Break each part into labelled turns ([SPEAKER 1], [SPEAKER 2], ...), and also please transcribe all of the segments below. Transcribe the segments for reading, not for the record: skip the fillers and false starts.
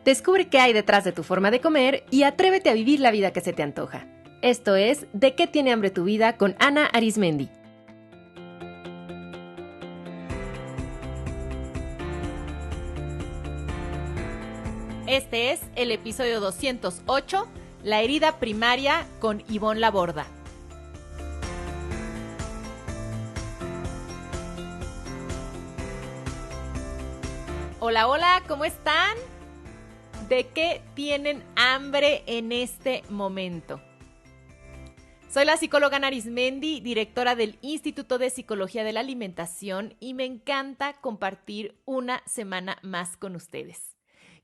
[SPEAKER 1] Descubre qué hay detrás de tu forma de comer y atrévete a vivir la vida que se te antoja. Esto es ¿De qué tiene hambre tu vida? Con Ana Arismendi. Este es el episodio 208, La herida primaria, con Ivonne Laborda. Hola, hola, ¿cómo están? ¿De qué tienen hambre en este momento? Soy la psicóloga Ana Arismendi, directora del Instituto de Psicología de la Alimentación, y me encanta compartir una semana más con ustedes.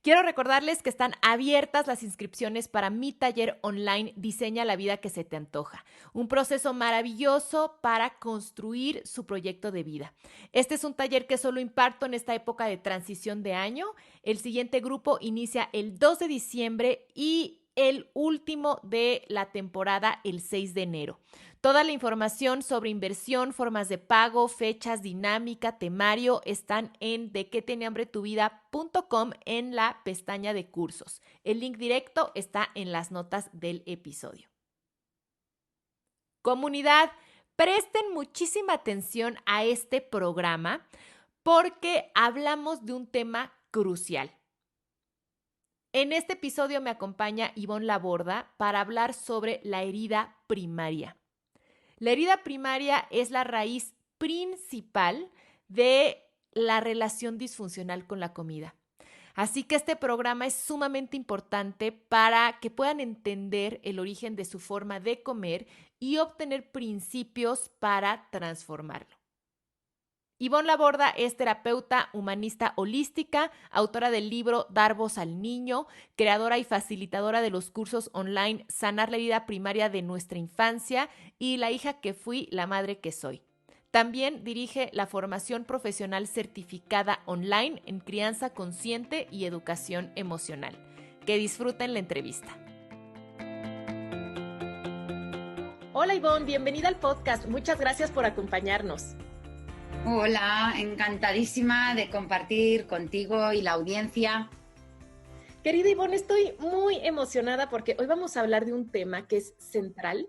[SPEAKER 1] Quiero recordarles que están abiertas las inscripciones para mi taller online Diseña la vida que se te antoja, un proceso maravilloso para construir su proyecto de vida. Este es un taller que solo imparto en esta época de transición de año. El siguiente grupo inicia el 2 de diciembre y el último de la temporada el 6 de enero. Toda la información sobre inversión, formas de pago, fechas, dinámica, temario están en dequetienehambretuvida.com en la pestaña de cursos. El link directo está en las notas del episodio. Comunidad, presten muchísima atención a este programa porque hablamos de un tema crucial. En este episodio me acompaña Ivonne Laborda para hablar sobre la herida primaria. La herida primaria es la raíz principal de la relación disfuncional con la comida. Así que este programa es sumamente importante para que puedan entender el origen de su forma de comer y obtener principios para transformarlo. Ivonne Laborda es terapeuta humanista holística, autora del libro Dar voz al niño, creadora y facilitadora de los cursos online Sanar la herida primaria de nuestra infancia y La hija que fui, la madre que soy. También dirige la formación profesional certificada online en crianza consciente y educación emocional. Que disfruten la entrevista. Hola Ivonne, bienvenida al podcast. Muchas gracias por acompañarnos.
[SPEAKER 2] Hola, encantadísima de compartir contigo y la audiencia.
[SPEAKER 1] Querida Ivonne, estoy muy emocionada porque hoy vamos a hablar de un tema que es central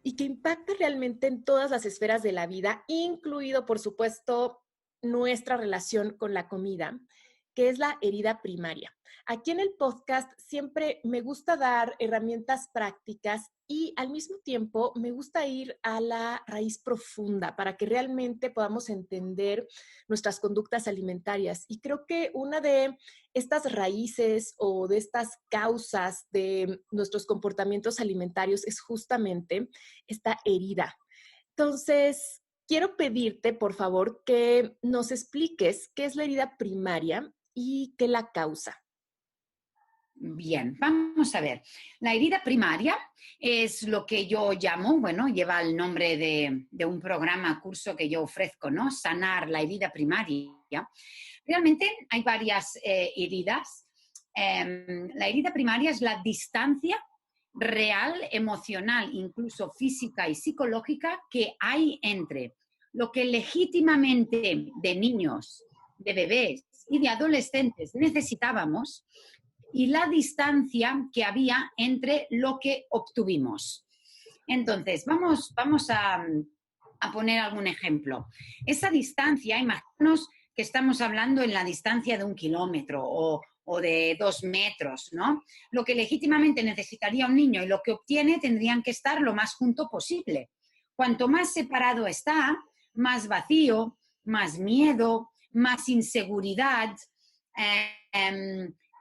[SPEAKER 1] y que impacta realmente en todas las esferas de la vida, incluido, por supuesto, nuestra relación con la comida, que es la herida primaria. Aquí en el podcast siempre me gusta dar herramientas prácticas y al mismo tiempo me gusta ir a la raíz profunda para que realmente podamos entender nuestras conductas alimentarias. Y creo que una de estas raíces o de estas causas de nuestros comportamientos alimentarios es justamente esta herida. Entonces, quiero pedirte, por favor, que nos expliques qué es la herida primaria y qué la causa.
[SPEAKER 2] Bien, vamos a ver. La herida primaria es lo que yo llamo, bueno, lleva el nombre de un programa, curso que yo ofrezco, ¿no? Sanar la herida primaria. Realmente hay varias heridas. La herida primaria es la distancia real, emocional, incluso física y psicológica que hay entre lo que legítimamente de niños, de bebés y de adolescentes necesitábamos y la distancia que había entre lo que obtuvimos. Entonces, vamos a poner algún ejemplo. Esa distancia, imaginaos que estamos hablando en la distancia de 1 kilómetro o de 2 metros, ¿no? Lo que legítimamente necesitaría un niño y lo que obtiene tendrían que estar lo más junto posible. Cuanto más separado está, más vacío, más miedo, más inseguridad.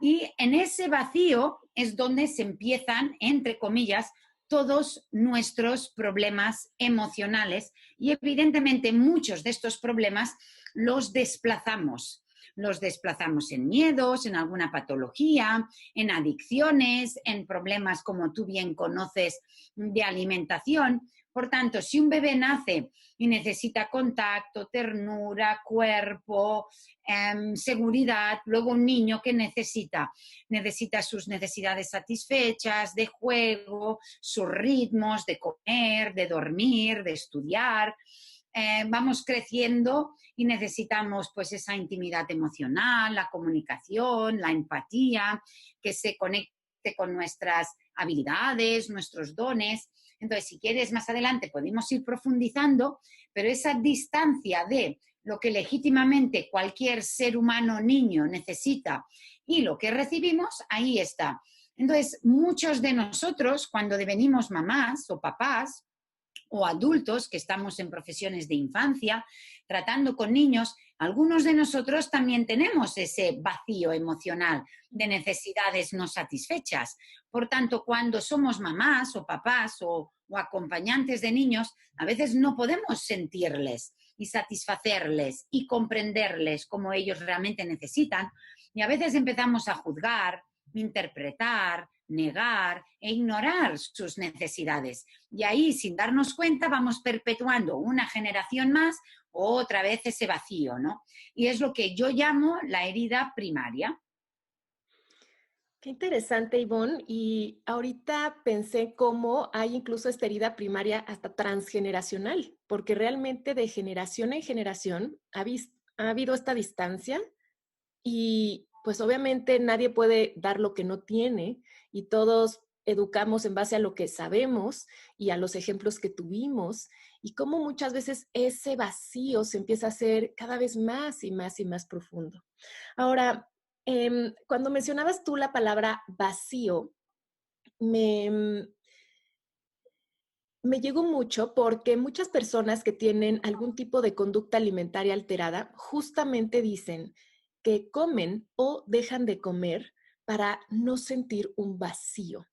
[SPEAKER 2] Y en ese vacío es donde se empiezan, entre comillas, todos nuestros problemas emocionales y evidentemente muchos de estos problemas los desplazamos. Los desplazamos en miedos, en alguna patología, en adicciones, en problemas, como tú bien conoces, de alimentación. Por tanto, si un bebé nace y necesita contacto, ternura, cuerpo, seguridad, luego un niño que necesita sus necesidades satisfechas, de juego, sus ritmos, de comer, de dormir, de estudiar. vamos creciendo y necesitamos pues esa intimidad emocional, la comunicación, la empatía, que se conecte con nuestras habilidades, nuestros dones. Entonces, si quieres, más adelante podemos ir profundizando, pero esa distancia de lo que legítimamente cualquier ser humano, niño, necesita y lo que recibimos, ahí está. Entonces, muchos de nosotros, cuando devenimos mamás o papás, o adultos que estamos en profesiones de infancia, tratando con niños, algunos de nosotros también tenemos ese vacío emocional de necesidades no satisfechas. Por tanto, cuando somos mamás o papás o acompañantes de niños, a veces no podemos sentirles y satisfacerles y comprenderles como ellos realmente necesitan. Y a veces empezamos a juzgar, interpretar, negar e ignorar sus necesidades. Y ahí, sin darnos cuenta, vamos perpetuando una generación más o otra vez ese vacío, ¿no? Y es lo que yo llamo la herida primaria.
[SPEAKER 3] Qué interesante, Ivonne. Y ahorita pensé cómo hay incluso esta herida primaria hasta transgeneracional, porque realmente de generación en generación ha habido esta distancia y pues obviamente nadie puede dar lo que no tiene y todos educamos en base a lo que sabemos y a los ejemplos que tuvimos y cómo muchas veces ese vacío se empieza a hacer cada vez más y más y más profundo. Ahora, cuando mencionabas tú la palabra vacío, me, me llegó mucho porque muchas personas que tienen algún tipo de conducta alimentaria alterada justamente dicen que comen o dejan de comer para no sentir un vacío.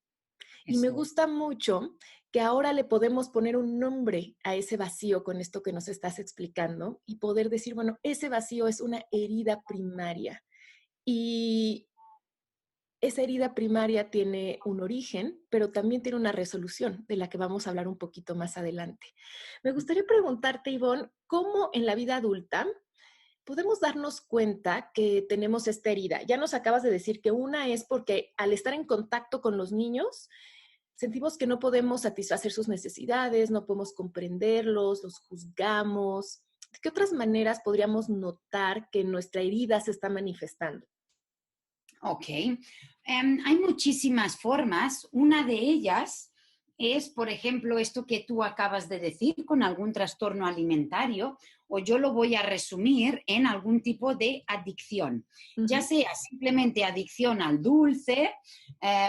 [SPEAKER 3] Y me
[SPEAKER 2] Eso es.
[SPEAKER 3] gusta mucho que ahora le podemos poner un nombre a ese vacío con esto que nos estás explicando y poder decir, bueno, ese vacío es una herida primaria. Y esa herida primaria tiene un origen, pero también tiene una resolución, de la que vamos a hablar un poquito más adelante. Me gustaría preguntarte, Ivonne, ¿cómo en la vida adulta podemos darnos cuenta que tenemos esta herida? Ya nos acabas de decir que una es porque al estar en contacto con los niños, sentimos que no podemos satisfacer sus necesidades, no podemos comprenderlos, los juzgamos. ¿De qué otras maneras podríamos notar que nuestra herida se está manifestando?
[SPEAKER 2] Ok. Hay muchísimas formas. Una de ellas es, por ejemplo, esto que tú acabas de decir con algún trastorno alimentario, o yo lo voy a resumir en algún tipo de adicción, ya sea simplemente adicción al dulce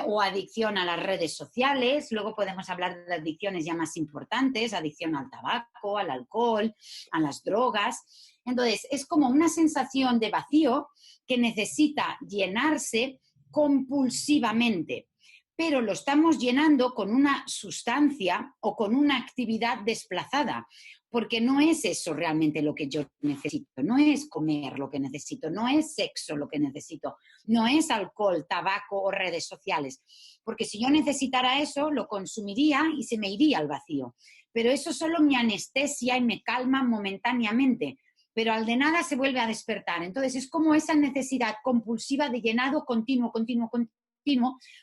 [SPEAKER 2] o adicción a las redes sociales. Luego podemos hablar de adicciones ya más importantes, adicción al tabaco, al alcohol, a las drogas. Entonces, es como una sensación de vacío que necesita llenarse compulsivamente, pero lo estamos llenando con una sustancia o con una actividad desplazada, porque no es eso realmente lo que yo necesito, no es comer lo que necesito, no es sexo lo que necesito, no es alcohol, tabaco o redes sociales, porque si yo necesitara eso, lo consumiría y se me iría al vacío, pero eso solo me anestesia y me calma momentáneamente, pero al de nada se vuelve a despertar. Entonces es como esa necesidad compulsiva de llenado continuo,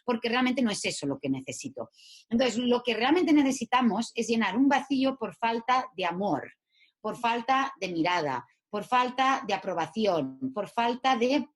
[SPEAKER 2] porque realmente no es eso lo que necesito. Entonces lo que realmente necesitamos es llenar un vacío por falta de amor, por falta de mirada, por falta de aprobación, por falta de...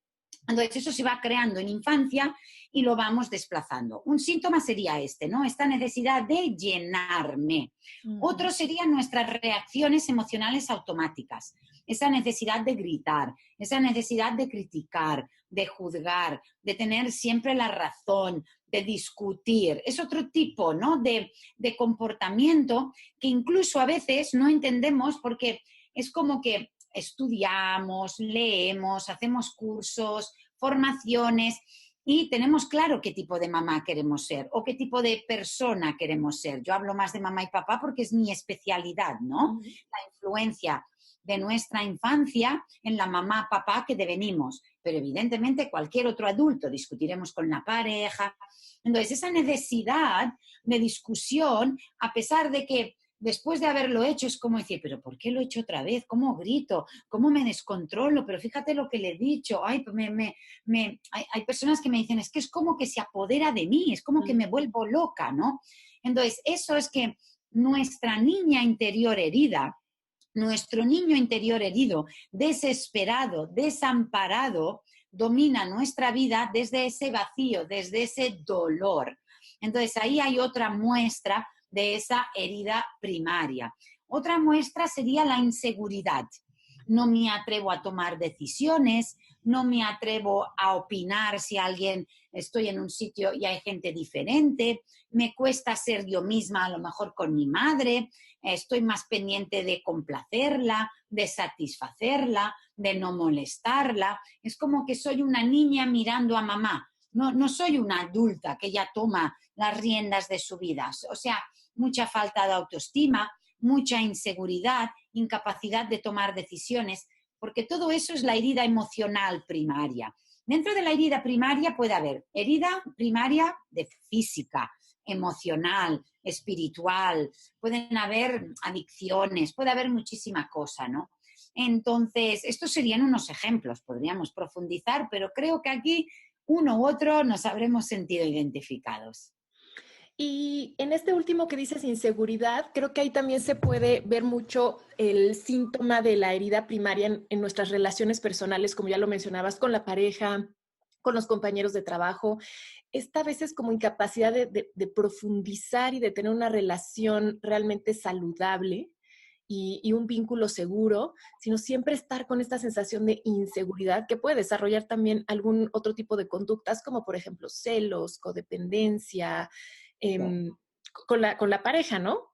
[SPEAKER 2] Entonces eso se va creando en infancia y lo vamos desplazando. Un síntoma sería este, ¿no? Esta necesidad de llenarme. Otro serían nuestras reacciones emocionales automáticas, esa necesidad de gritar, esa necesidad de criticar, de juzgar, de tener siempre la razón, de discutir. Es otro tipo, ¿no?, de comportamiento que incluso a veces no entendemos porque es como que estudiamos, leemos, hacemos cursos, formaciones y tenemos claro qué tipo de mamá queremos ser o qué tipo de persona queremos ser. Yo hablo más de mamá y papá porque es mi especialidad, ¿no? La influencia de nuestra infancia en la mamá, papá que devenimos. Pero evidentemente cualquier otro adulto, discutiremos con la pareja. Entonces, esa necesidad de discusión, a pesar de que después de haberlo hecho es como decir, pero ¿por qué lo he hecho otra vez? ¿Cómo grito? ¿Cómo me descontrolo? Pero fíjate lo que le he dicho. Ay, hay personas que me dicen, es que es como que se apodera de mí, es como que me vuelvo loca, ¿no? Entonces, eso es que nuestra niña interior herida nuestro niño interior herido, desesperado, desamparado, domina nuestra vida desde ese vacío, desde ese dolor. Entonces ahí hay otra muestra de esa herida primaria. Otra muestra sería la inseguridad. No me atrevo a tomar decisiones, no me atrevo a opinar si estoy en un sitio y hay gente diferente, me cuesta ser yo misma a lo mejor con mi madre, estoy más pendiente de complacerla, de satisfacerla, de no molestarla. Es como que soy una niña mirando a mamá. No soy una adulta que ya toma las riendas de su vida. O sea, mucha falta de autoestima, mucha inseguridad, incapacidad de tomar decisiones, porque todo eso es la herida emocional primaria. Dentro de la herida primaria puede haber herida primaria de física, emocional, espiritual, pueden haber adicciones, puede haber muchísima cosa, ¿no? Entonces, estos serían unos ejemplos, podríamos profundizar, pero creo que aquí uno u otro nos habremos sentido identificados.
[SPEAKER 3] Y en este último que dices, inseguridad, creo que ahí también se puede ver mucho el síntoma de la herida primaria en nuestras relaciones personales, como ya lo mencionabas, con la pareja, con los compañeros de trabajo. Esta a veces como incapacidad de profundizar y de tener una relación realmente saludable y un vínculo seguro, sino siempre estar con esta sensación de inseguridad que puede desarrollar también algún otro tipo de conductas, como por ejemplo celos, codependencia, em, con la pareja, ¿no?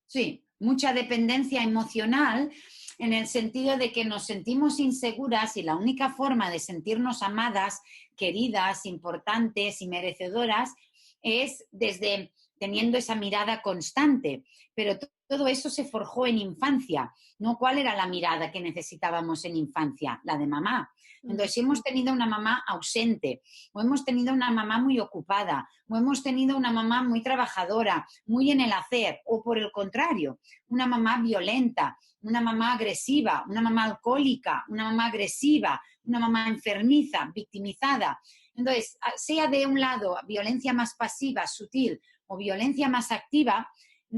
[SPEAKER 2] Sí, mucha dependencia emocional en el sentido de que nos sentimos inseguras y la única forma de sentirnos amadas, queridas, importantes y merecedoras es desde teniendo esa mirada constante. Pero todo eso se forjó en infancia, ¿no? ¿Cuál era la mirada que necesitábamos en infancia? La de mamá. Entonces, si hemos tenido una mamá ausente, o hemos tenido una mamá muy ocupada, o hemos tenido una mamá muy trabajadora, muy en el hacer, o por el contrario, una mamá violenta, una mamá agresiva, una mamá alcohólica, una mamá agresiva, una mamá enfermiza, victimizada. Entonces, sea de un lado violencia más pasiva, sutil, o violencia más activa,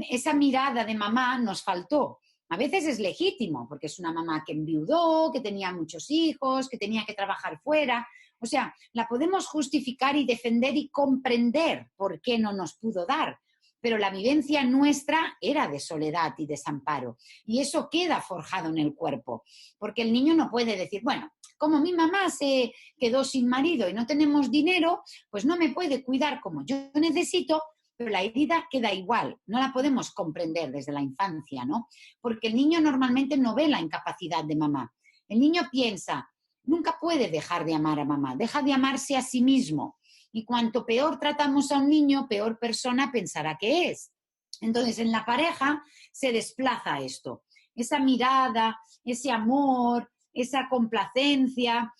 [SPEAKER 2] esa mirada de mamá nos faltó. A veces es legítimo, porque es una mamá que enviudó, que tenía muchos hijos, que tenía que trabajar fuera. O sea, la podemos justificar y defender y comprender por qué no nos pudo dar. Pero la vivencia nuestra era de soledad y desamparo. Y eso queda forjado en el cuerpo. Porque el niño no puede decir, bueno, como mi mamá se quedó sin marido y no tenemos dinero, pues no me puede cuidar como yo necesito, pero la herida queda igual, no la podemos comprender desde la infancia, ¿no? Porque el niño normalmente no ve la incapacidad de mamá. El niño piensa, nunca puede dejar de amar a mamá, deja de amarse a sí mismo. Y cuanto peor tratamos a un niño, peor persona pensará que es. Entonces, en la pareja se desplaza esto. Esa mirada, ese amor, esa complacencia,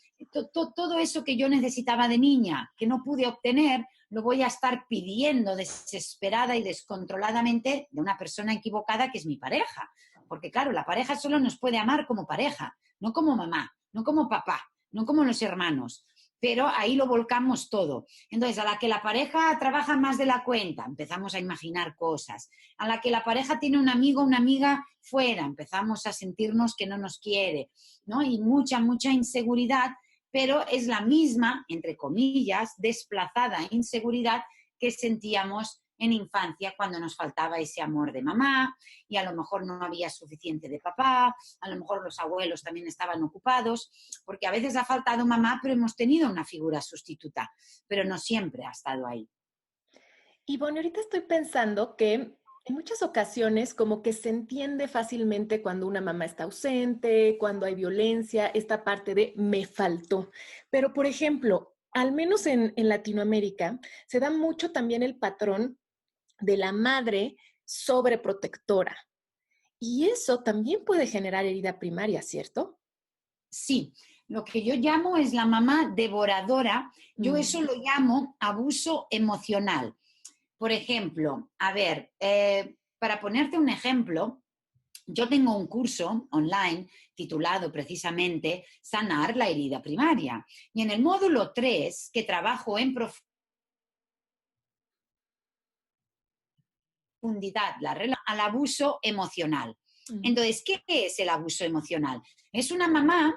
[SPEAKER 2] todo eso que yo necesitaba de niña, que no pude obtener, lo voy a estar pidiendo desesperada y descontroladamente de una persona equivocada que es mi pareja. Porque claro, la pareja solo nos puede amar como pareja, no como mamá, no como papá, no como los hermanos. Pero ahí lo volcamos todo. Entonces, a la que la pareja trabaja más de la cuenta, empezamos a imaginar cosas. A la que la pareja tiene un amigo o una amiga fuera, empezamos a sentirnos que no nos quiere, ¿no? Y mucha inseguridad, pero es la misma, entre comillas, desplazada inseguridad que sentíamos en infancia cuando nos faltaba ese amor de mamá y a lo mejor no había suficiente de papá, a lo mejor los abuelos también estaban ocupados, porque a veces ha faltado mamá, pero hemos tenido una figura sustituta, pero no siempre ha estado ahí.
[SPEAKER 3] Y bueno, ahorita estoy pensando que en muchas ocasiones como que se entiende fácilmente cuando una mamá está ausente, cuando hay violencia, esta parte de me faltó. Pero, por ejemplo, al menos en Latinoamérica, se da mucho también el patrón de la madre sobreprotectora. Y eso también puede generar herida primaria, ¿cierto?
[SPEAKER 2] Sí, lo que yo llamo es la mamá devoradora, yo eso
[SPEAKER 3] Mm.
[SPEAKER 2] lo llamo abuso emocional. Por ejemplo, a ver, para ponerte un ejemplo, yo tengo un curso online titulado precisamente Sanar la herida primaria. Y en el módulo 3, que trabajo en profundidad al abuso emocional. Entonces, ¿qué es el abuso emocional? Es una mamá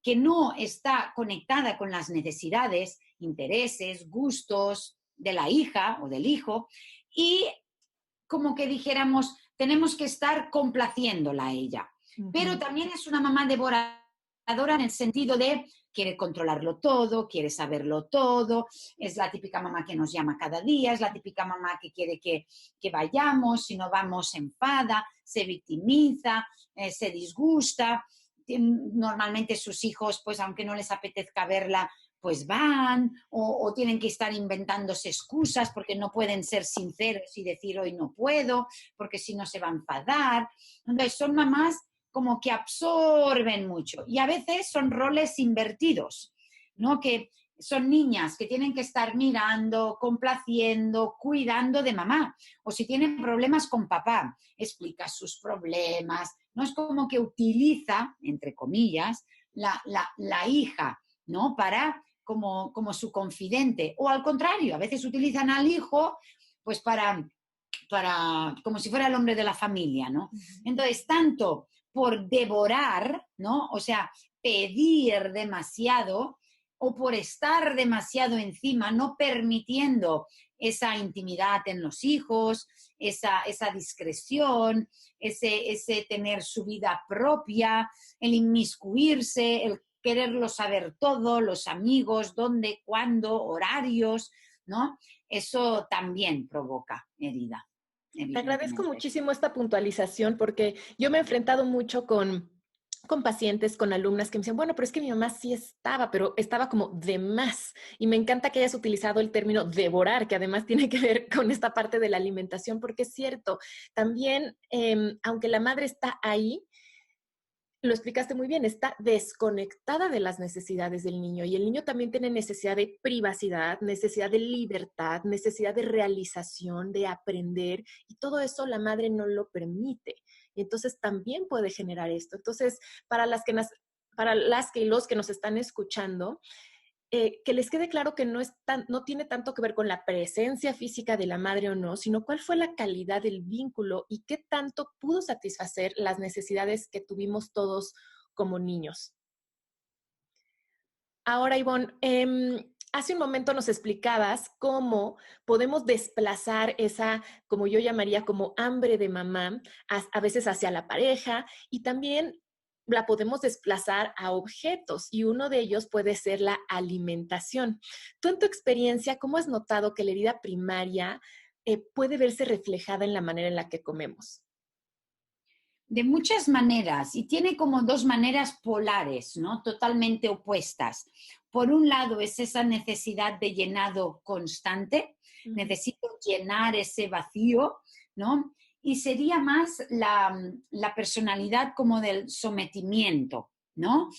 [SPEAKER 2] que no está conectada con las necesidades, intereses, gustos de la hija o del hijo y como que dijéramos, tenemos que estar complaciéndola a ella. Pero también es una mamá devoradora en el sentido de quiere controlarlo todo, quiere saberlo todo, es la típica mamá que nos llama cada día, es la típica mamá que quiere que vayamos, si no vamos se enfada, se victimiza, se disgusta. Normalmente sus hijos, pues aunque no les apetezca verla, pues van o tienen que estar inventándose excusas porque no pueden ser sinceros y decir hoy no puedo, porque si no se va a enfadar. Entonces son mamás como que absorben mucho y a veces son roles invertidos, ¿no? Que son niñas que tienen que estar mirando, complaciendo, cuidando de mamá. O si tienen problemas con papá, explica sus problemas. No es como que utiliza, entre comillas, la hija, ¿no? Para como su confidente. O al contrario, a veces utilizan al hijo pues para como si fuera el hombre de la familia, ¿no? Entonces, tanto por devorar, ¿no? O sea, pedir demasiado o por estar demasiado encima, no permitiendo esa intimidad en los hijos, esa discreción, ese tener su vida propia, el inmiscuirse, el quererlo saber todo, los amigos, dónde, cuándo, horarios, ¿no? Eso también provoca herida.
[SPEAKER 3] Te agradezco
[SPEAKER 2] Evidentemente.
[SPEAKER 3] muchísimo esta puntualización porque yo me he enfrentado mucho con pacientes, con alumnas que me dicen, bueno, pero es que mi mamá sí estaba, pero estaba como de más. Y me encanta que hayas utilizado el término devorar, que además tiene que ver con esta parte de la alimentación, porque es cierto, también, aunque la madre está ahí, lo explicaste muy bien, está desconectada de las necesidades del niño y el niño también tiene necesidad de privacidad, necesidad de libertad, necesidad de realización, de aprender y todo eso la madre no lo permite. Y entonces también puede generar esto. Entonces, para las que y los que nos están escuchando, que les quede claro que no tiene tanto que ver con la presencia física de la madre o no, sino cuál fue la calidad del vínculo y qué tanto pudo satisfacer las necesidades que tuvimos todos como niños. Ahora, Ivonne, hace un momento nos explicabas cómo podemos desplazar esa, como yo llamaría, como hambre de mamá, a veces hacia la pareja y también la podemos desplazar a objetos y uno de ellos puede ser la alimentación. Tú en tu experiencia, ¿cómo has notado que la herida primaria puede verse reflejada en la manera en la que comemos?
[SPEAKER 2] De muchas maneras, y tiene como dos maneras polares, ¿no? Totalmente opuestas. Por un lado es esa necesidad de llenado constante, necesito llenar ese vacío, ¿no? Y sería más la personalidad como del sometimiento, ¿no?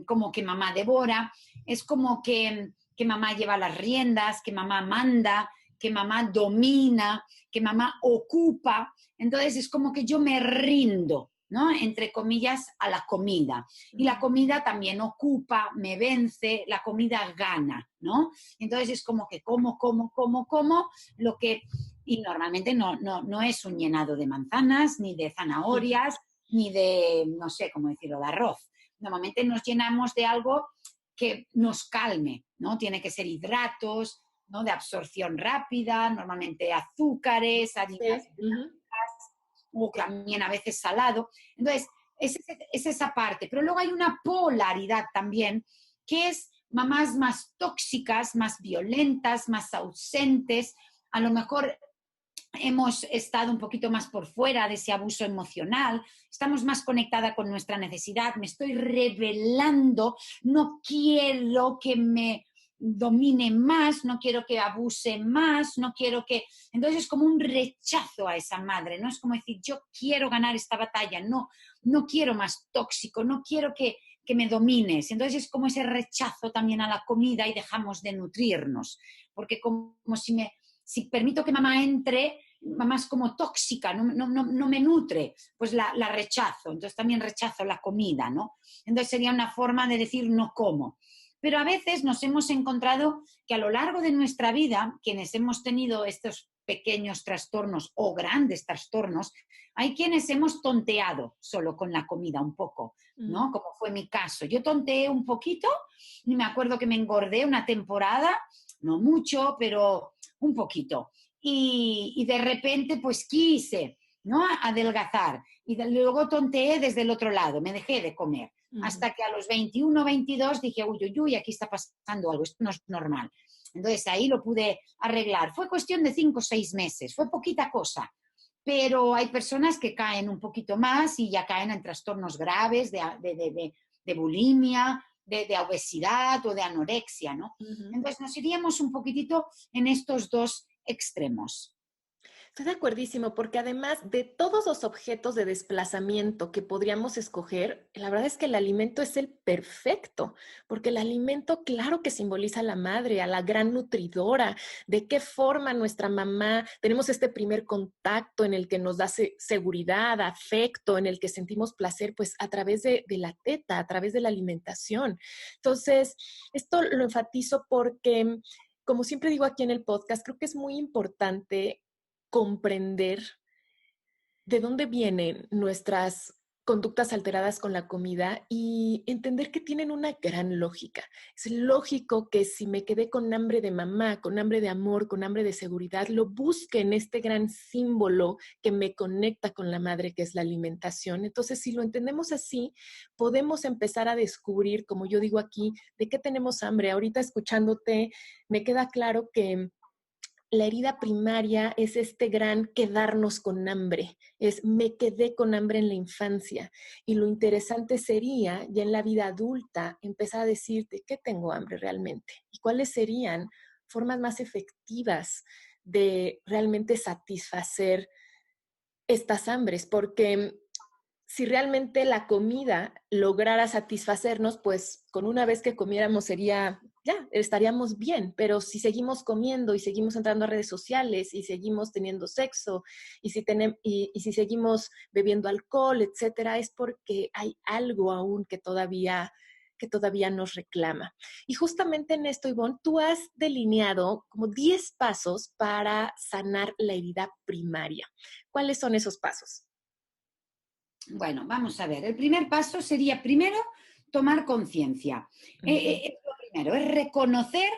[SPEAKER 2] Como que mamá devora, es como que mamá lleva las riendas, que mamá manda, que mamá domina, que mamá ocupa. Entonces es como que yo me rindo, ¿no? Entre comillas, a la comida. Y la comida también ocupa, me vence, la comida gana, ¿no? Entonces es como que como, lo que... Y normalmente no es un llenado de manzanas, ni de zanahorias, ni de, no sé cómo decirlo, de arroz. Normalmente nos llenamos de algo que nos calme, ¿no? Tiene que ser hidratos, ¿no? De absorción rápida, normalmente azúcares, harinas o también a veces salado. Entonces, es esa parte. Pero luego hay una polaridad también, que es mamás más tóxicas, más violentas, más ausentes. A lo mejor hemos estado un poquito más por fuera de ese abuso emocional, estamos más conectada con nuestra necesidad, me estoy revelando, no quiero que me domine más, no quiero que abuse más, no quiero que... Entonces es como un rechazo a esa madre, ¿no? Es como decir, yo quiero ganar esta batalla, no quiero más tóxico, no quiero que me domines. Entonces es como ese rechazo también a la comida y dejamos de nutrirnos, porque como si permito que mamá entre, mamá es como tóxica, no me nutre, pues la rechazo, entonces también rechazo la comida, ¿no? Entonces sería una forma de decir no como. Pero a veces nos hemos encontrado que a lo largo de nuestra vida, quienes hemos tenido estos pequeños trastornos o grandes trastornos, hay quienes hemos tonteado solo con la comida un poco, ¿no? Como fue mi caso. Yo tonteé un poquito y me acuerdo que me engordé una temporada, no mucho, pero un poquito. Y de repente pues quise, ¿no? Adelgazar. Y luego tonteé desde el otro lado, me dejé de comer. Hasta que a los 21, 22 dije, uy, uy, uy, aquí está pasando algo, esto no es normal. Entonces ahí lo pude arreglar. Fue cuestión de 5 o 6 meses, fue poquita cosa. Pero hay personas que caen un poquito más y ya caen en trastornos graves de bulimia, de obesidad o de anorexia, ¿no? Entonces nos iríamos un poquitito en estos dos extremos.
[SPEAKER 3] Estoy de acuerdísimo, porque además de todos los objetos de desplazamiento que podríamos escoger, la verdad es que el alimento es el perfecto, porque el alimento, claro que simboliza a la madre, a la gran nutridora, de qué forma nuestra mamá, tenemos este primer contacto en el que nos da seguridad, afecto, en el que sentimos placer, pues a través de la teta, a través de la alimentación. Entonces, esto lo enfatizo porque, como siempre digo aquí en el podcast, creo que es muy importante comprender de dónde vienen nuestras conductas alteradas con la comida y entender que tienen una gran lógica. Es lógico que si me quedé con hambre de mamá, con hambre de amor, con hambre de seguridad, lo busque en este gran símbolo que me conecta con la madre, que es la alimentación. Entonces, si lo entendemos así, podemos empezar a descubrir, como yo digo aquí, de qué tenemos hambre. Ahorita escuchándote, me queda claro que la herida primaria es este gran quedarnos con hambre, es me quedé con hambre en la infancia. Y lo interesante sería, ya en la vida adulta, empezar a decirte qué tengo hambre realmente y cuáles serían formas más efectivas de realmente satisfacer estas hambres, porque si realmente la comida lograra satisfacernos, pues con una vez que comiéramos sería, ya, estaríamos bien, pero si seguimos comiendo y seguimos entrando a redes sociales y seguimos teniendo sexo y si seguimos bebiendo alcohol, etcétera, es porque hay algo aún que todavía nos reclama. Y justamente en esto, Ivonne, tú has delineado como 10 pasos para sanar la herida primaria. ¿Cuáles son esos pasos?
[SPEAKER 2] Bueno, vamos a ver. El primer paso sería primero tomar conciencia. Es lo primero, es reconocer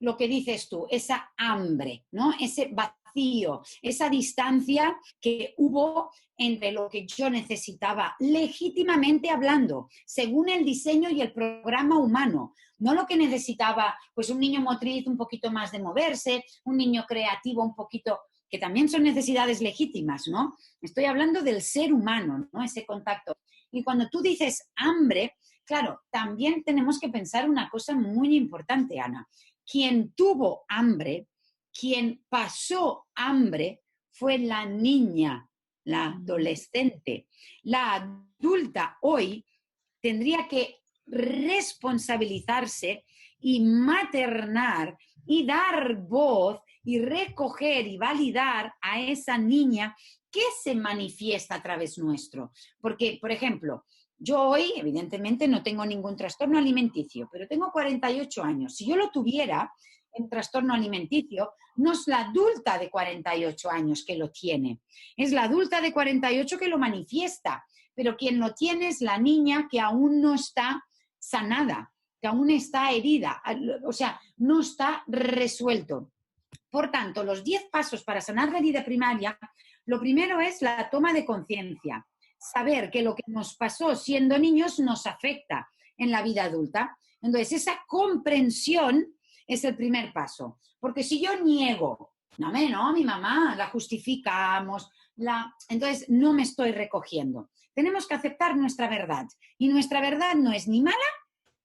[SPEAKER 2] lo que dices tú, esa hambre, ¿no? Ese vacío, esa distancia que hubo entre lo que yo necesitaba, legítimamente hablando, según el diseño y el programa humano. No lo que necesitaba, pues un niño motriz un poquito más de moverse, un niño creativo un poquito, que también son necesidades legítimas, ¿no? Estoy hablando del ser humano, ¿no? Ese contacto. Y cuando tú dices hambre, claro, también tenemos que pensar una cosa muy importante, Ana. Quien tuvo hambre, quien pasó hambre, fue la niña, la adolescente. La adulta hoy tendría que responsabilizarse y maternar y dar voz y recoger y validar a esa niña que se manifiesta a través nuestro. Porque, por ejemplo, yo hoy, evidentemente, no tengo ningún trastorno alimenticio, pero tengo 48 años. Si yo lo tuviera en trastorno alimenticio, no es la adulta de 48 años que lo tiene, es la adulta de 48 que lo manifiesta, pero quien lo tiene es la niña que aún no está sanada, que aún está herida, o sea, no está resuelto. Por tanto, los 10 pasos para sanar la herida primaria, lo primero es la toma de conciencia, saber que lo que nos pasó siendo niños nos afecta en la vida adulta. Entonces, esa comprensión es el primer paso, porque si yo niego, no, mi mamá, la justificamos, entonces no me estoy recogiendo. Tenemos que aceptar nuestra verdad, y nuestra verdad no es ni mala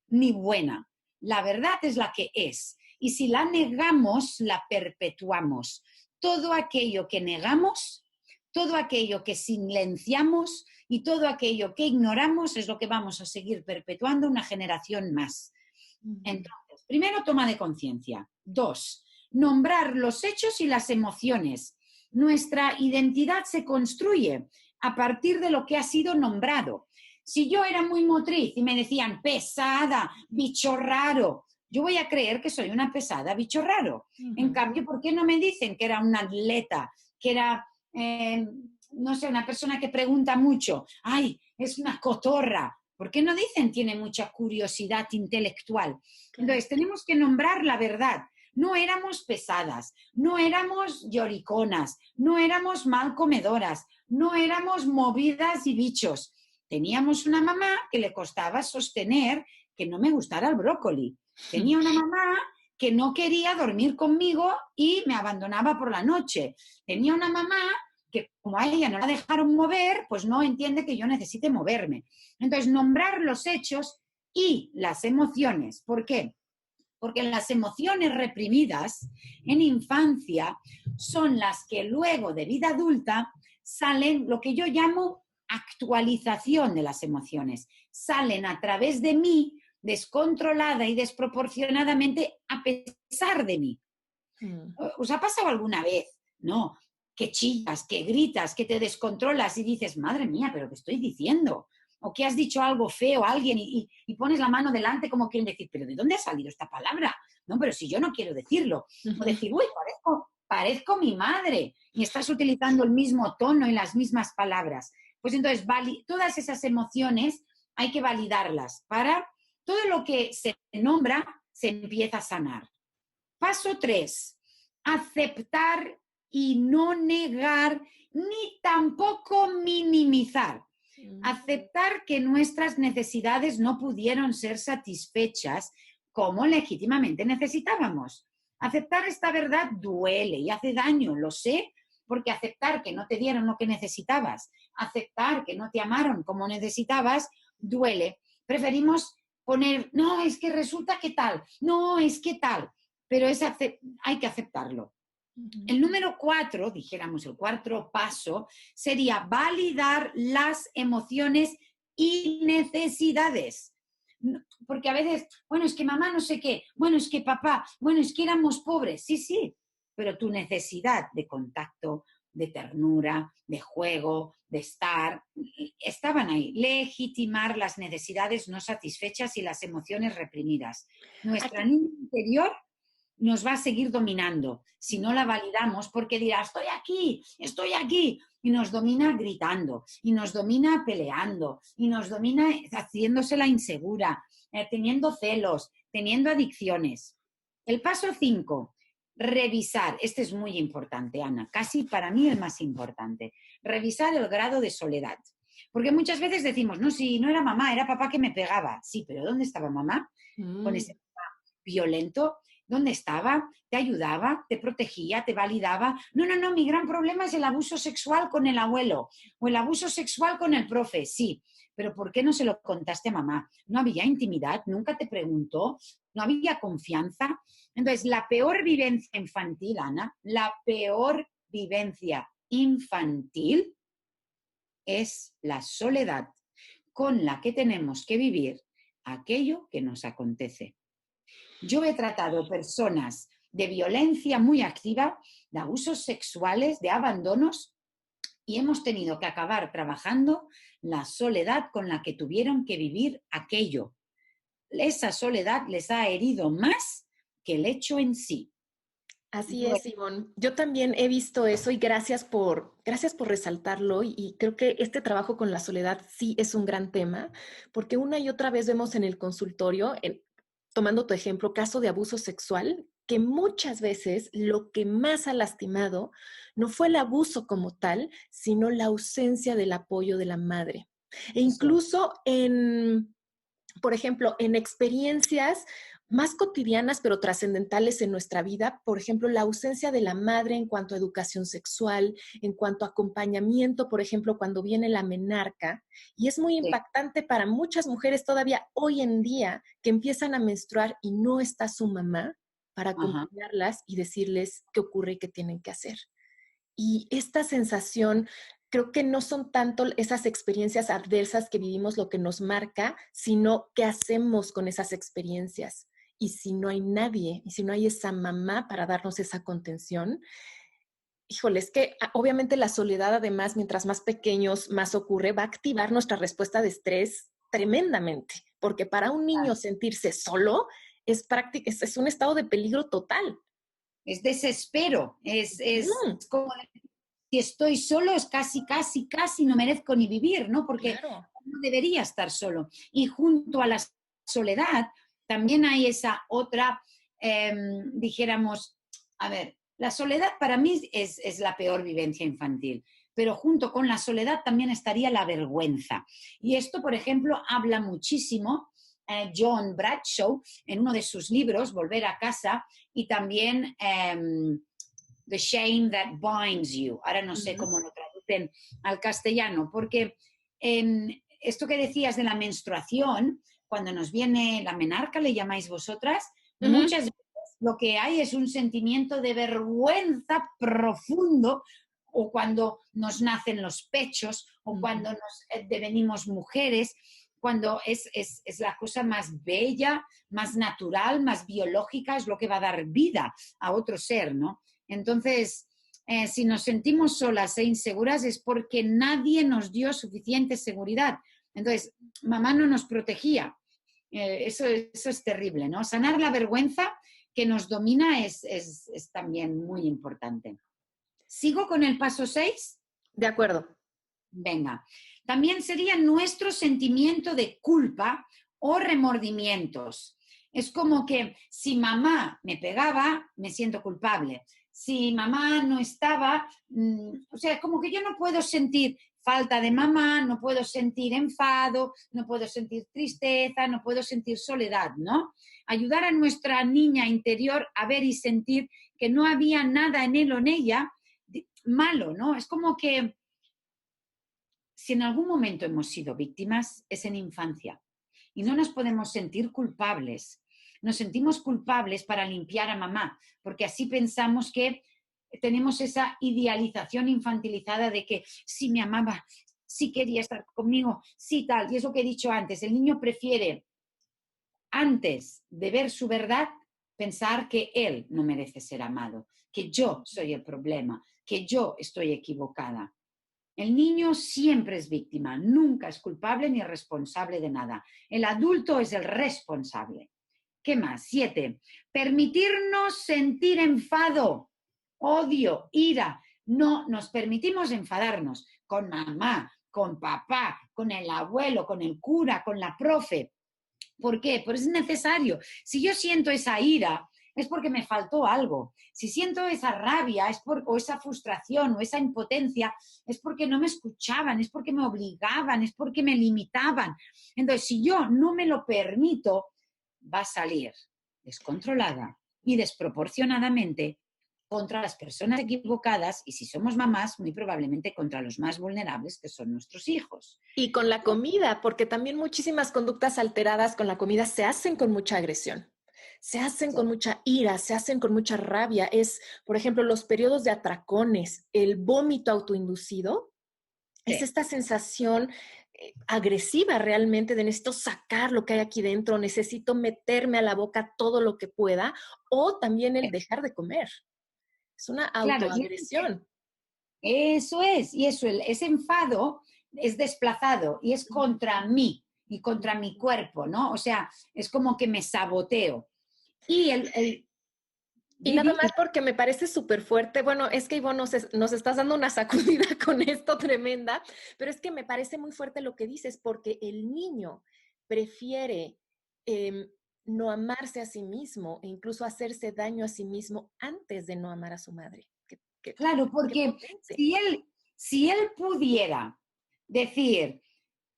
[SPEAKER 2] ni buena, la verdad es la que es. Y si la negamos, la perpetuamos. Todo aquello que negamos, todo aquello que silenciamos y todo aquello que ignoramos es lo que vamos a seguir perpetuando una generación más. Entonces, primero, toma de conciencia. 2, nombrar los hechos y las emociones. Nuestra identidad se construye a partir de lo que ha sido nombrado. Si yo era muy motriz y me decían pesada, bicho raro, yo voy a creer que soy una pesada, bicho raro. En cambio, ¿por qué no me dicen que era un atleta, que era, no sé, una persona que pregunta mucho? ¡Ay, es una cotorra! ¿Por qué no dicen tiene mucha curiosidad intelectual? Entonces, tenemos que nombrar la verdad. No éramos pesadas, no éramos lloriconas, no éramos mal comedoras, no éramos movidas y bichos. Teníamos una mamá que le costaba sostener que no me gustara el brócoli. Tenía una mamá que no quería dormir conmigo y me abandonaba por la noche. Tenía una mamá que, como a ella no la dejaron mover, pues no entiende que yo necesite moverme. Entonces, nombrar los hechos y las emociones. ¿Por qué? Porque las emociones reprimidas en infancia son las que luego de vida adulta salen, lo que yo llamo actualización de las emociones. Salen a través de mí, descontrolada y desproporcionadamente a pesar de mí. ¿Os ha pasado alguna vez, no? Que chillas, que gritas, que te descontrolas y dices, madre mía, ¿pero qué estoy diciendo? O que has dicho algo feo a alguien y pones la mano delante como quieren decir, ¿pero de dónde ha salido esta palabra? No, pero si yo no quiero decirlo. O decir, uy, parezco mi madre y estás utilizando el mismo tono y las mismas palabras. Pues entonces, todas esas emociones hay que validarlas para todo lo que se nombra se empieza a sanar. Paso 3, aceptar y no negar ni tampoco minimizar. Aceptar que nuestras necesidades no pudieron ser satisfechas como legítimamente necesitábamos. Aceptar esta verdad duele y hace daño, lo sé, porque aceptar que no te dieron lo que necesitabas, aceptar que no te amaron como necesitabas, duele. Preferimos poner, no, es que resulta que tal, no, es que tal, pero hay que aceptarlo. El número 4, dijéramos el cuarto paso, sería validar las emociones y necesidades. Porque a veces, bueno, es que mamá no sé qué, bueno, es que papá, bueno, es que éramos pobres, sí, pero tu necesidad de contacto, de ternura, de juego, de estar, estaban ahí. Legitimar las necesidades no satisfechas y las emociones reprimidas. Nuestra niña interior nos va a seguir dominando si no la validamos, porque dirá, estoy aquí, y nos domina gritando, y nos domina peleando, y nos domina haciéndosela insegura, teniendo celos, teniendo adicciones. El paso 5, revisar. Este es muy importante, Ana, casi para mí el más importante. Revisar el grado de soledad. Porque muchas veces decimos, no, si no era mamá, era papá que me pegaba. Sí, pero ¿dónde estaba mamá? Con ese papá violento. ¿Dónde estaba? ¿Te ayudaba? ¿Te protegía? ¿Te validaba? No, mi gran problema es el abuso sexual con el abuelo o el abuso sexual con el profe. Sí, pero ¿por qué no se lo contaste a mamá? ¿No había intimidad? ¿Nunca te preguntó? ¿No había confianza? Entonces, la peor vivencia infantil, Ana, la peor vivencia infantil es la soledad con la que tenemos que vivir aquello que nos acontece. Yo he tratado personas de violencia muy activa, de abusos sexuales, de abandonos, y hemos tenido que acabar trabajando la soledad con la que tuvieron que vivir aquello. Esa soledad les ha herido más que el hecho en sí.
[SPEAKER 3] Así es, Ivonne. Yo también he visto eso y gracias por resaltarlo y creo que este trabajo con la soledad sí es un gran tema, porque una y otra vez vemos en el consultorio, tomando tu ejemplo, caso de abuso sexual, que muchas veces lo que más ha lastimado no fue el abuso como tal, sino la ausencia del apoyo de la madre. E incluso por ejemplo, en experiencias más cotidianas pero trascendentales en nuestra vida, por ejemplo, la ausencia de la madre en cuanto a educación sexual, en cuanto a acompañamiento, por ejemplo, cuando viene la menarca, y es muy impactante para muchas mujeres todavía hoy en día que empiezan a menstruar y no está su mamá para acompañarlas y decirles qué ocurre y qué tienen que hacer. Y esta sensación, creo que no son tanto esas experiencias adversas que vivimos lo que nos marca, sino qué hacemos con esas experiencias. Y si no hay nadie, y si no hay esa mamá para darnos esa contención, híjole, es que obviamente la soledad, además, mientras más pequeños, más ocurre, va a activar nuestra respuesta de estrés tremendamente, porque para un niño sentirse solo es un estado de peligro total.
[SPEAKER 2] Es desespero, es como si estoy solo, es casi no merezco ni vivir, ¿no? Porque
[SPEAKER 3] Claro.
[SPEAKER 2] no debería estar solo. Y junto a la soledad también hay esa otra, dijéramos, a ver, la soledad para mí es la peor vivencia infantil, pero junto con la soledad también estaría la vergüenza. Y esto, por ejemplo, habla muchísimo John Bradshaw en uno de sus libros, Volver a casa, y también The Shame That Binds You. Ahora no sé cómo lo traducen al castellano, porque esto que decías de la menstruación, cuando nos viene la menarca, le llamáis vosotras, muchas veces lo que hay es un sentimiento de vergüenza profundo, o cuando nos nacen los pechos, o cuando nos devenimos mujeres, cuando es la cosa más bella, más natural, más biológica, es lo que va a dar vida a otro ser, ¿no? Entonces, si nos sentimos solas e inseguras es porque nadie nos dio suficiente seguridad. Entonces, mamá no nos protegía. Eso es terrible, ¿no? Sanar la vergüenza que nos domina es también muy importante. ¿Sigo con el paso 6?
[SPEAKER 3] De acuerdo.
[SPEAKER 2] Venga. También sería nuestro sentimiento de culpa o remordimientos. Es como que si mamá me pegaba, me siento culpable. Si mamá no estaba, o sea, como que yo no puedo sentir falta de mamá, no puedo sentir enfado, no puedo sentir tristeza, no puedo sentir soledad, ¿no? Ayudar a nuestra niña interior a ver y sentir que no había nada en él o en ella malo, ¿no? Es como que si en algún momento hemos sido víctimas, es en infancia. Y no nos podemos sentir culpables. Nos sentimos culpables para limpiar a mamá, porque así pensamos que tenemos esa idealización infantilizada de que sí me amaba, sí quería estar conmigo, sí tal. Y es lo que he dicho antes, el niño prefiere, antes de ver su verdad, pensar que él no merece ser amado, que yo soy el problema, que yo estoy equivocada. El niño siempre es víctima, nunca es culpable ni responsable de nada. El adulto es el responsable. ¿Qué más? 7. Permitirnos sentir enfado, odio, ira. No nos permitimos enfadarnos con mamá, con papá, con el abuelo, con el cura, con la profe. ¿Por qué? Pues es necesario. Si yo siento esa ira, es porque me faltó algo. Si siento esa rabia o esa frustración o esa impotencia, es porque no me escuchaban, es porque me obligaban, es porque me limitaban. Entonces, si yo no me lo permito, va a salir descontrolada y desproporcionadamente contra las personas equivocadas y si somos mamás, muy probablemente contra los más vulnerables, que son nuestros hijos.
[SPEAKER 3] Y con la comida, porque también muchísimas conductas alteradas con la comida se hacen con mucha agresión, se hacen con mucha ira, se hacen con mucha rabia. Es, por ejemplo, los periodos de atracones, el vómito autoinducido, es esta sensación agresiva realmente de necesito sacar lo que hay aquí dentro, necesito meterme a la boca todo lo que pueda, o también el dejar de comer. Es una autoagresión.
[SPEAKER 2] Eso es, y eso, ese enfado es desplazado y es contra mí y contra mi cuerpo, ¿no? O sea, es como que me saboteo. Y
[SPEAKER 3] Y nada más porque me parece súper fuerte. Bueno, es que Ivonne nos estás dando una sacudida con esto tremenda, pero es que me parece muy fuerte lo que dices, porque el niño prefiere no amarse a sí mismo e incluso hacerse daño a sí mismo antes de no amar a su madre.
[SPEAKER 2] Claro, porque si él pudiera decir,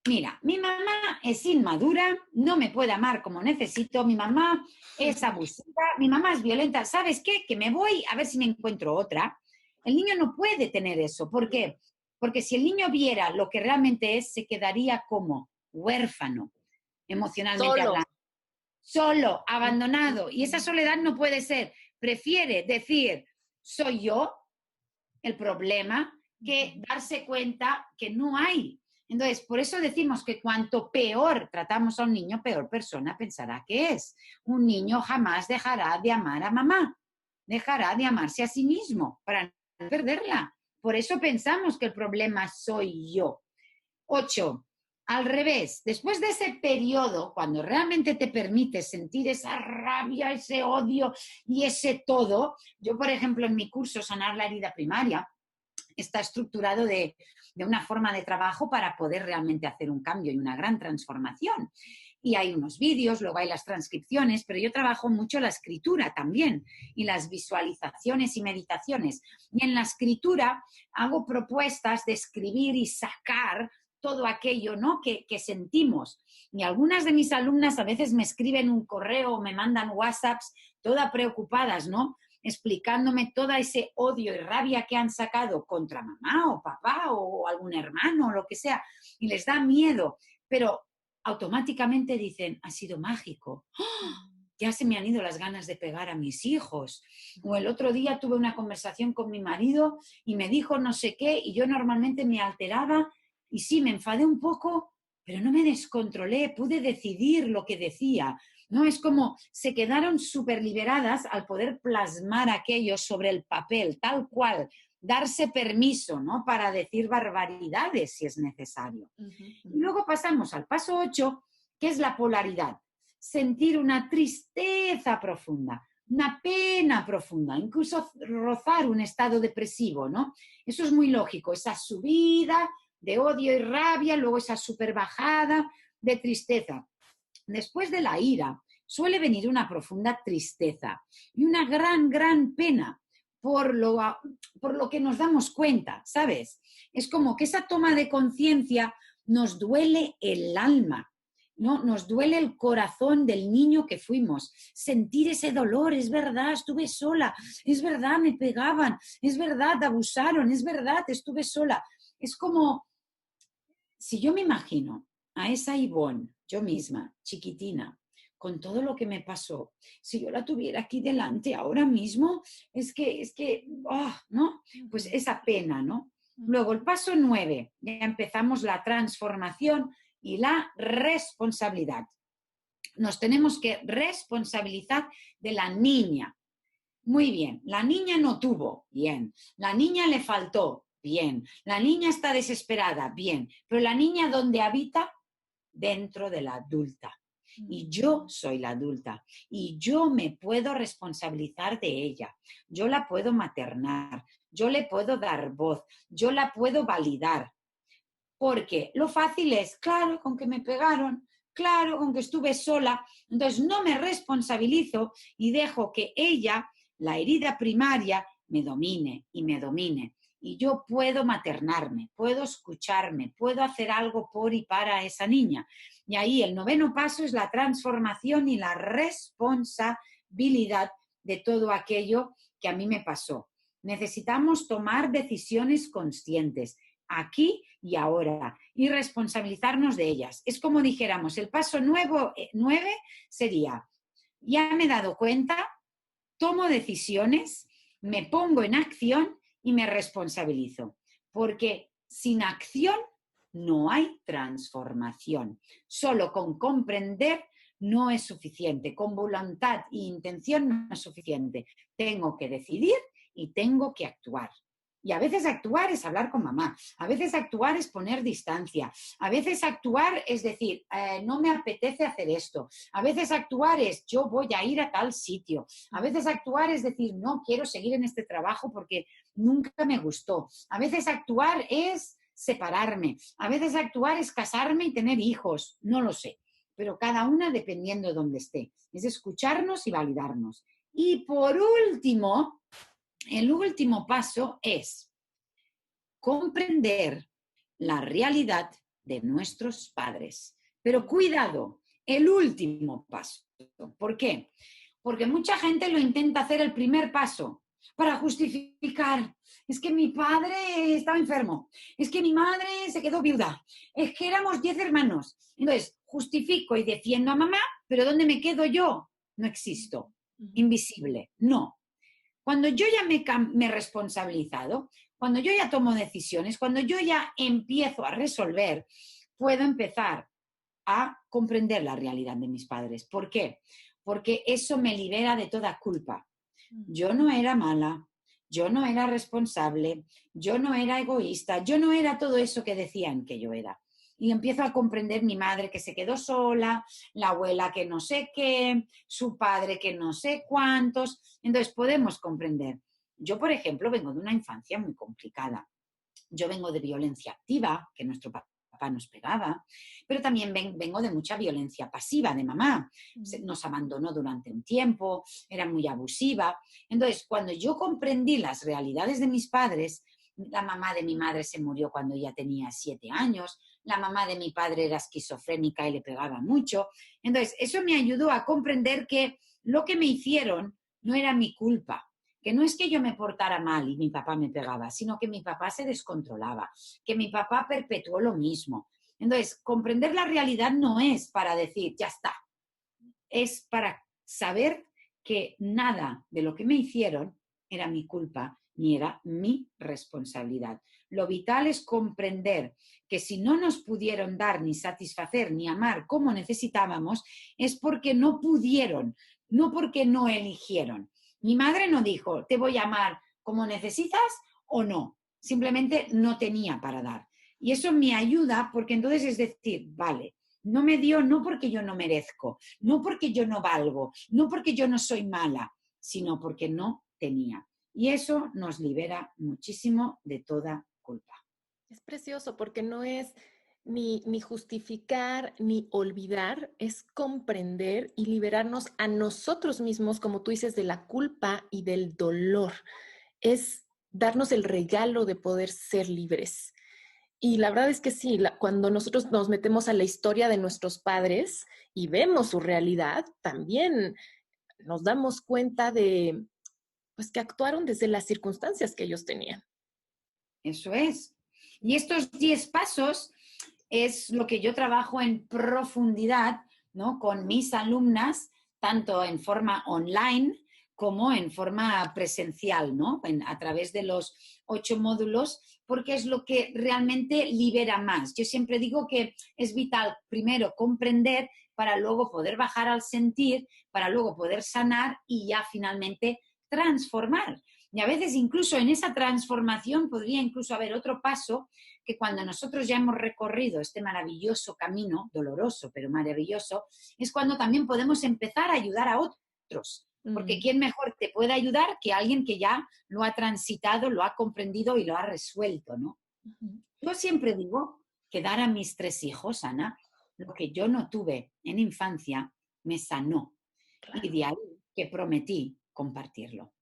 [SPEAKER 2] mira, mi mamá es inmadura, no me puede amar como necesito, mi mamá es abusiva, mi mamá es violenta, ¿sabes qué? Que me voy a ver si me encuentro otra. El niño no puede tener eso. ¿Por qué? Porque si el niño viera lo que realmente es, se quedaría como huérfano, emocionalmente hablando. Solo, abandonado. Y esa soledad no puede ser. Prefiere decir, soy yo el problema, que darse cuenta que no hay. Entonces, por eso decimos que cuanto peor tratamos a un niño, peor persona pensará que es. Un niño jamás dejará de amar a mamá, dejará de amarse a sí mismo para no perderla. Por eso pensamos que el problema soy yo. 8. al revés, después de ese periodo, cuando realmente te permites sentir esa rabia, ese odio y ese todo, yo, por ejemplo, en mi curso Sanar la herida primaria, está estructurado de una forma de trabajo para poder realmente hacer un cambio y una gran transformación. Y hay unos vídeos, luego hay las transcripciones, pero yo trabajo mucho la escritura también y las visualizaciones y meditaciones. Y en la escritura hago propuestas de escribir y sacar todo aquello, ¿no?, que sentimos. Y algunas de mis alumnas a veces me escriben un correo o me mandan WhatsApps todas preocupadas, ¿no?, explicándome todo ese odio y rabia que han sacado contra mamá o papá o algún hermano o lo que sea, y les da miedo, pero automáticamente dicen, ha sido mágico. ¡Oh! Ya se me han ido las ganas de pegar a mis hijos. O el otro día tuve una conversación con mi marido y me dijo no sé qué, y yo normalmente me alteraba y sí, me enfadé un poco, pero no me descontrolé, pude decidir lo que decía. ¿No? Es como se quedaron súper liberadas al poder plasmar aquello sobre el papel, tal cual, darse permiso, ¿no?, para decir barbaridades si es necesario. Y luego pasamos al paso 8, que es la polaridad. Sentir una tristeza profunda, una pena profunda, incluso rozar un estado depresivo, ¿no? Eso es muy lógico, esa subida de odio y rabia, luego esa súper bajada de tristeza. Después de la ira suele venir una profunda tristeza y una gran, gran pena por lo que nos damos cuenta, ¿sabes? Es como que esa toma de conciencia nos duele el alma, ¿no? Nos duele el corazón del niño que fuimos. Sentir ese dolor, es verdad, estuve sola, es verdad, me pegaban, es verdad, abusaron, es verdad, estuve sola. Es como, si yo me imagino a esa Ivonne, yo misma, chiquitina, con todo lo que me pasó, si yo la tuviera aquí delante ahora mismo, ¿no? Pues esa pena, ¿no? Luego, el paso 9, ya empezamos la transformación y la responsabilidad. Nos tenemos que responsabilizar de la niña. Muy bien, la niña no tuvo, bien. La niña le faltó, bien. La niña está desesperada, bien. Pero la niña, ¿dónde habita? Dentro de la adulta. Y yo soy la adulta. Y yo me puedo responsabilizar de ella. Yo la puedo maternar. Yo le puedo dar voz. Yo la puedo validar. Porque lo fácil es, claro, con que me pegaron, claro, con que estuve sola. Entonces no me responsabilizo y dejo que ella, la herida primaria, me domine y me domine. Y yo puedo maternarme, puedo escucharme, puedo hacer algo por y para esa niña. Y ahí el 9º paso es la transformación y la responsabilidad de todo aquello que a mí me pasó. Necesitamos tomar decisiones conscientes, aquí y ahora, y responsabilizarnos de ellas. Es como dijéramos, el paso 9 sería, ya me he dado cuenta, tomo decisiones, me pongo en acción y me responsabilizo, porque sin acción no hay transformación. Solo con comprender no es suficiente, con voluntad e intención no es suficiente. Tengo que decidir y tengo que actuar. Y a veces actuar es hablar con mamá, a veces actuar es poner distancia, a veces actuar es decir, no me apetece hacer esto, a veces actuar es yo voy a ir a tal sitio, a veces actuar es decir, no quiero seguir en este trabajo porque nunca me gustó, a veces actuar es separarme, a veces actuar es casarme y tener hijos, no lo sé, pero cada una dependiendo de dónde esté, es escucharnos y validarnos. Y por último, el último paso es comprender la realidad de nuestros padres. Pero cuidado, el último paso. ¿Por qué? Porque mucha gente lo intenta hacer el primer paso para justificar. Es que mi padre estaba enfermo, es que mi madre se quedó viuda, es que éramos 10 hermanos. Entonces, justifico y defiendo a mamá, pero ¿dónde me quedo yo? No existo. Invisible. No. Cuando yo ya me he responsabilizado, cuando yo ya tomo decisiones, cuando yo ya empiezo a resolver, puedo empezar a comprender la realidad de mis padres. ¿Por qué? Porque eso me libera de toda culpa. Yo no era mala, yo no era responsable, yo no era egoísta, yo no era todo eso que decían que yo era. y empiezo a comprender mi madre que se quedó sola, la abuela que no sé qué, su padre que no sé cuántos. Entonces podemos comprender. Yo, por ejemplo, vengo de una infancia muy complicada. Yo vengo de violencia activa, que nuestro papá nos pegaba, pero también vengo de mucha violencia pasiva de mamá. Nos abandonó durante un tiempo, era muy abusiva. Entonces, cuando yo comprendí las realidades de mis padres, la mamá de mi madre se murió cuando ella tenía 7 años, la mamá de mi padre era esquizofrénica y le pegaba mucho. Entonces, eso me ayudó a comprender que lo que me hicieron no era mi culpa, que no es que yo me portara mal y mi papá me pegaba, sino que mi papá se descontrolaba, que mi papá perpetuó lo mismo. Entonces, comprender la realidad no es para decir, ya está, es para saber que nada de lo que me hicieron era mi culpa ni era mi responsabilidad. Lo vital es comprender que si no nos pudieron dar ni satisfacer ni amar como necesitábamos, es porque no pudieron, no porque no eligieron. Mi madre no dijo, te voy a amar como necesitas o no. Simplemente no tenía para dar. Y eso me ayuda porque entonces es decir, vale, no me dio no porque yo no merezco, no porque yo no valgo, no porque yo no soy mala, sino porque no tenía. Y eso nos libera muchísimo de toda culpa.
[SPEAKER 3] Es precioso porque no es ni justificar ni olvidar, es comprender y liberarnos a nosotros mismos, como tú dices, de la culpa y del dolor. Es darnos el regalo de poder ser libres. Y la verdad es que sí, cuando nosotros nos metemos a la historia de nuestros padres y vemos su realidad, también nos damos cuenta de, pues, que actuaron desde las circunstancias que ellos tenían.
[SPEAKER 2] Eso es. Y estos 10 pasos es lo que yo trabajo en profundidad, ¿no? Con mis alumnas, tanto en forma online como en forma presencial, ¿no? A través de los 8 módulos, porque es lo que realmente libera más. Yo siempre digo que es vital primero comprender para luego poder bajar al sentir, para luego poder sanar y ya finalmente transformar. Y a veces incluso en esa transformación podría incluso haber otro paso que cuando nosotros ya hemos recorrido este maravilloso camino, doloroso pero maravilloso, es cuando también podemos empezar a ayudar a otros. Porque ¿quién mejor te puede ayudar que alguien que ya lo ha transitado, lo ha comprendido y lo ha resuelto, ¿no? Yo siempre digo que dar a mis 3 hijos, Ana, lo que yo no tuve en infancia, me sanó.
[SPEAKER 3] Claro.
[SPEAKER 2] Y de ahí que prometí compartirlo.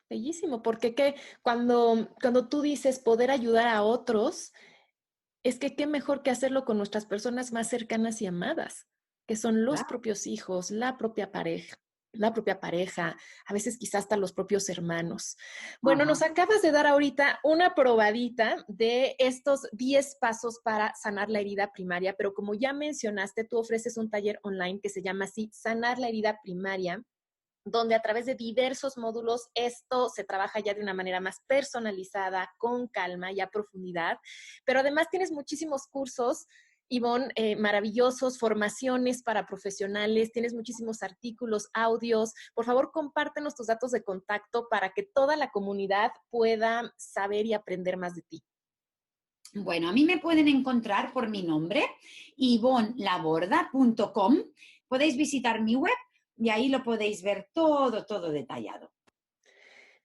[SPEAKER 3] Bellísimo, porque cuando tú dices poder ayudar a otros, es que qué mejor que hacerlo con nuestras personas más cercanas y amadas, que son los
[SPEAKER 2] Claro.
[SPEAKER 3] propios hijos, la propia pareja, a veces quizás hasta los propios hermanos. Bueno,
[SPEAKER 2] Ajá.
[SPEAKER 3] nos acabas de dar ahorita una probadita de estos 10 pasos para sanar la herida primaria, pero como ya mencionaste, tú ofreces un taller online que se llama así, Sanar la herida primaria, donde a través de diversos módulos esto se trabaja ya de una manera más personalizada, con calma y a profundidad. Pero además tienes muchísimos cursos, Ivonne, maravillosos, formaciones para profesionales, tienes muchísimos artículos, audios. Por favor, compártenos tus datos de contacto para que toda la comunidad pueda saber y aprender más de ti.
[SPEAKER 2] Bueno, a mí me pueden encontrar por mi nombre, ivonlaborda.com. Podéis visitar mi web y ahí lo podéis ver todo detallado.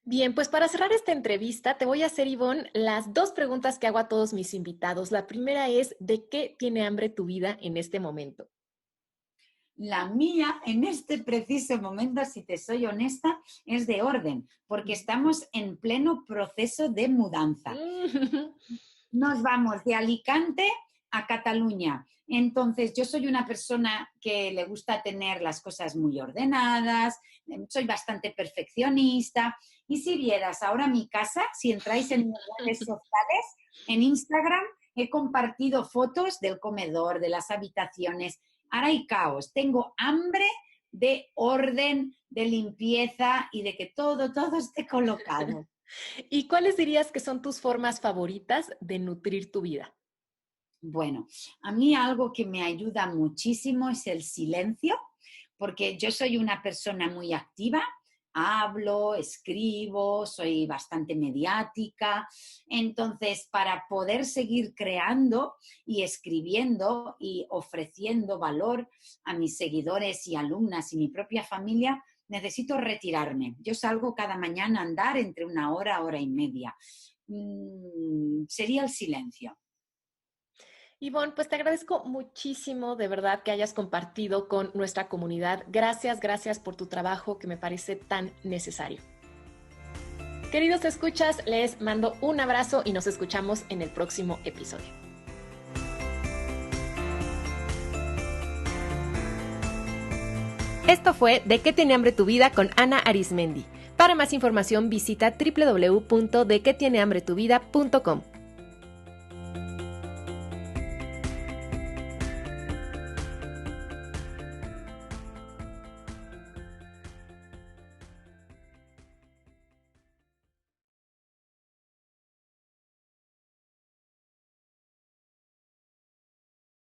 [SPEAKER 3] Bien, pues para cerrar esta entrevista, te voy a hacer, Ivonne, las 2 preguntas que hago a todos mis invitados. La primera es, ¿de qué tiene hambre tu vida en este momento?
[SPEAKER 2] La mía, en este preciso momento, si te soy honesta, es de orden, porque estamos en pleno proceso de mudanza. Nos vamos de Alicante a Cataluña. Entonces, yo soy una persona que le gusta tener las cosas muy ordenadas, soy bastante perfeccionista. Y si vieras ahora mi casa, si entráis en mis redes sociales, en Instagram, he compartido fotos del comedor, de las habitaciones. Ahora hay caos. Tengo hambre de orden, de limpieza y de que todo esté colocado.
[SPEAKER 3] ¿Y cuáles dirías que son tus formas favoritas de nutrir tu vida?
[SPEAKER 2] Bueno, a mí algo que me ayuda muchísimo es el silencio, porque yo soy una persona muy activa, hablo, escribo, soy bastante mediática. Entonces, para poder seguir creando y escribiendo y ofreciendo valor a mis seguidores y alumnas y mi propia familia, necesito retirarme. Yo salgo cada mañana a andar entre 1 hora, hora y media. Sería el silencio.
[SPEAKER 3] Ivonne, pues te agradezco muchísimo de verdad que hayas compartido con nuestra comunidad. Gracias, gracias por tu trabajo que me parece tan necesario. Queridos escuchas, les mando un abrazo y nos escuchamos en el próximo episodio.
[SPEAKER 1] Esto fue ¿De qué tiene hambre tu vida? Con Ana Arismendi. Para más información visita www.dequetienehambretuvida.com.